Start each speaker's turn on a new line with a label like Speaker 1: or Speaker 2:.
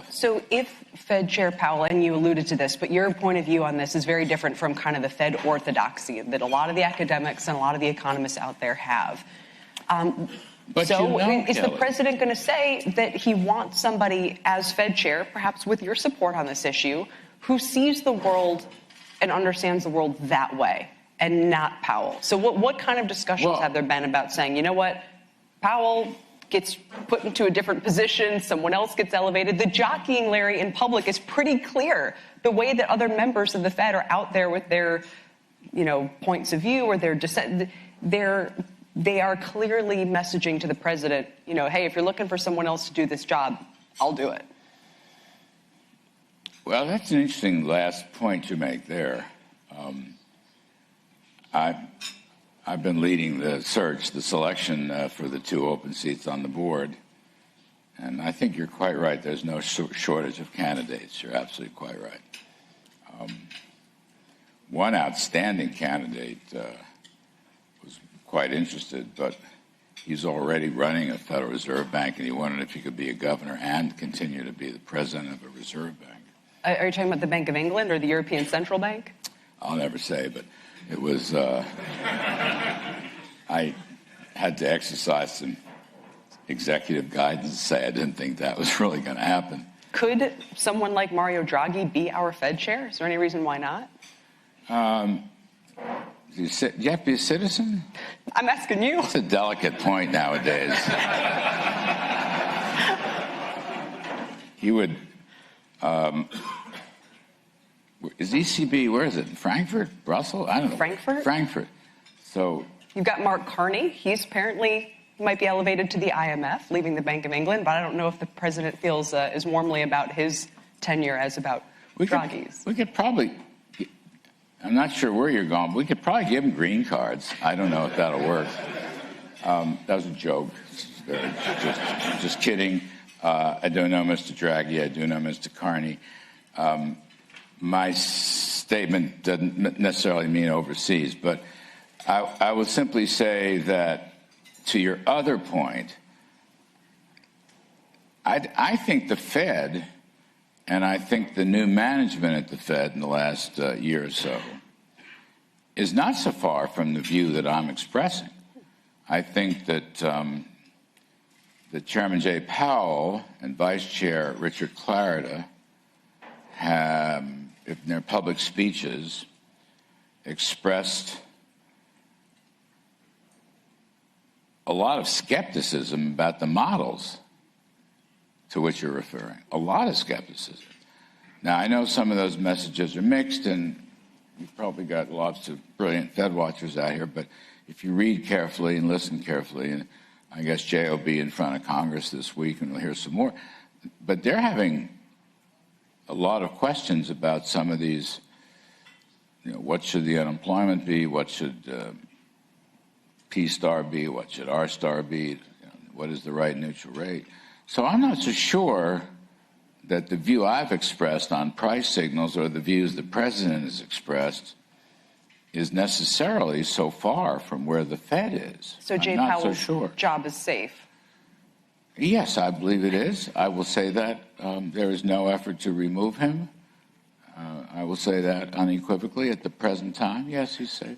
Speaker 1: So if Fed Chair Powell, and you alluded to this, but your point of view on this is very different from kind of the Fed orthodoxy that a lot of the academics and a lot of the economists out there have. Is the president going to say that he wants somebody as Fed chair, perhaps with your support on this issue, who sees the world and understands the world that way and not Powell? So what kind of discussions have there been about saying, you know what, Powell gets put into a different position, someone else gets elevated? The jockeying, Larry, in public is pretty clear. The way that other members of the Fed are out there with their, points of view or their dissent, they are clearly messaging to the president, hey, if you're looking for someone else to do this job, I'll do it.
Speaker 2: Well, that's an interesting last point you make there. I've been leading the search, the selection for the 2 open seats on the board, and I think you're quite right. There's no shortage of candidates. You're absolutely quite right. One outstanding candidate was quite interested, but he's already running a Federal Reserve Bank, and he wondered if he could be a governor and continue to be the president of a reserve bank.
Speaker 1: Are you talking about the Bank of England or the European Central Bank?
Speaker 2: I'll never say, but it was, I had to exercise some executive guidance to say I didn't think that was really going to happen.
Speaker 1: Could someone like Mario Draghi be our Fed chair? Is there any reason why not?
Speaker 2: Do you have to be a citizen?
Speaker 1: I'm asking you.
Speaker 2: It's a delicate point nowadays. He would... is ECB, where is it? Frankfurt? Brussels? I don't know.
Speaker 1: Frankfurt?
Speaker 2: Frankfurt. So...
Speaker 1: You've got Mark Carney. He's apparently might be elevated to the IMF, leaving the Bank of England, but I don't know if the president feels as warmly about his tenure as about Draghi's.
Speaker 2: We could probably... I'm not sure where you're going, but we could probably give him green cards. I don't know if that'll work. That was a joke. Just kidding. I don't know Mr. Draghi. I do know Mr. Carney. My statement doesn't necessarily mean overseas, but I will simply say that to your other point, I think the Fed, and I think the new management at the Fed in the last year or so, is not so far from the view that I'm expressing. I think that Chairman Jay Powell and Vice Chair Richard Clarida have, in their public speeches, expressed a lot of skepticism about the models to which you're referring. A lot of skepticism. Now, I know some of those messages are mixed, and you've probably got lots of brilliant Fed watchers out here, but if you read carefully and listen carefully, and I guess Jay will be in front of Congress this week, and we'll hear some more, but they're having a lot of questions about some of these, what should the unemployment be, what should P star be, what should R star be, what is the right neutral rate. So I'm not so sure that the view I've expressed on price signals or the views the president has expressed is necessarily so far from where the Fed is.
Speaker 1: So Jay Powell's job is safe?
Speaker 2: Yes, I believe it is. I will say that. There is no effort to remove him. I will say that unequivocally at the present time. Yes, he's safe.